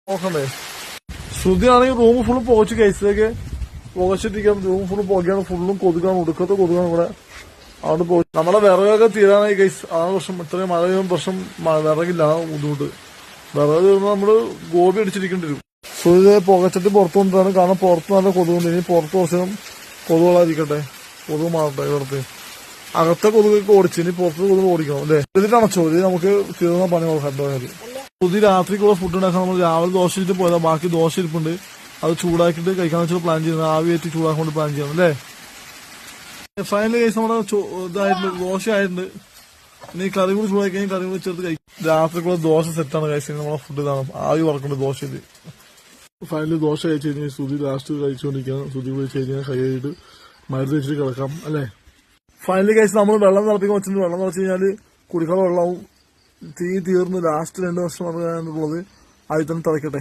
നോക്കണ്ടേ. ശ്രുതിയാണെങ്കിൽ റൂം ഫുള്ളും പോകച്ച് കഴിച്ചതൊക്കെ പുകച്ചിട്ടിരിക്കാൻ റൂം ഫുള്ളും പുകയാണ്, ഫുള്ളും കൊതുകാണ്, ഒടുക്കത്തെ കൊതുകാണ് ഇവിടെ. അതുകൊണ്ട് പോയി നമ്മളെ വിറകൊക്കെ തീരാനായി കഴിച്ച് ആ വർഷം ഇത്രയും മഴ പെയ്യുന്ന പ്രശ്നം വിറകില്ല, ബുദ്ധിമുട്ട്. വിറക് തീർന്ന് നമ്മള് ഗോപി അടിച്ചിരിക്കേണ്ടി വരും. ശ്രുതി പുകച്ചിട്ട് പുറത്തു കൊണ്ടിട്ടാണ്, കാരണം പുറത്ത് നല്ല കൊതുകുണ്ട്. ഇനി പുറത്ത് കുറച്ചും കൊതുകളായിരിക്കട്ടെ, കൊതുക് മാറട്ടെ. ഇവിടുത്തെ അകത്തെ കൊതുകൊക്കെ ഓടിച്ച് ഇനി പുറത്ത് കൊതുക് ഓടിക്കണം അല്ലേ. ഇതിട്ട് അണച്ചോ, ഇത് നമുക്ക് തീർന്ന പണി കണ്ടുപോയാൽ. പുതിയ രാത്രിക്കുള്ള ഫുഡ് ഉണ്ടാക്കാൻ നമ്മൾ രാവിലെ ദോശ ഇട്ട് പോയതാ, ബാക്കി ദോശ ഇരിപ്പുണ്ട്. അത് ചൂടാക്കിയിട്ട് കഴിക്കാന്ന് വെച്ചാൽ പ്ലാൻ ചെയ്യുന്നത്, ആവി ഏറ്റി ചൂടാക്കാൻ വേണ്ടി പ്ലാൻ ചെയ്യണം അല്ലേ. ഫൈനൽ കേസ് നമ്മുടെ ഇതായിട്ടുണ്ട്, ദോശ ആയിട്ടുണ്ട്. ഇനി കറി കൂടി ചൂടാക്കി കഴിഞ്ഞാൽ കറി കൂടി ചേർത്ത് കഴിക്കും. രാത്രിക്കുള്ള ദോശ സെറ്റാണ് കഴിച്ചത്. നമ്മളെ ഫുഡ് ഇതാണ്, ആവി വറക്കേണ്ടത് ദോശയിൽ. ഫൈനലി ദോശ കഴിച്ചു കഴിഞ്ഞാൽ സുധി ലാസ്റ്റ് കഴിച്ചുകൊണ്ടിരിക്കുകയാണ്. സുധി കഴിച്ച് കഴിഞ്ഞാൽ കൈ കഴിഞ്ഞിട്ട് മരുന്ന് വെച്ചിട്ട് കിടക്കാം അല്ലേ. ഫൈനലി കഴിച്ച് നമ്മൾ വെള്ളം തിളപ്പിക്കാൻ വെച്ചിട്ട്, വെള്ളം തിളച്ച് കഴിഞ്ഞാൽ കുടിക്കാനുള്ള വെള്ളവും തീർന്ന് ലാസ്റ്റ് 2 വർഷം പറയാനുള്ളത്. ആദ്യം തന്നെ തിളക്കട്ടെ.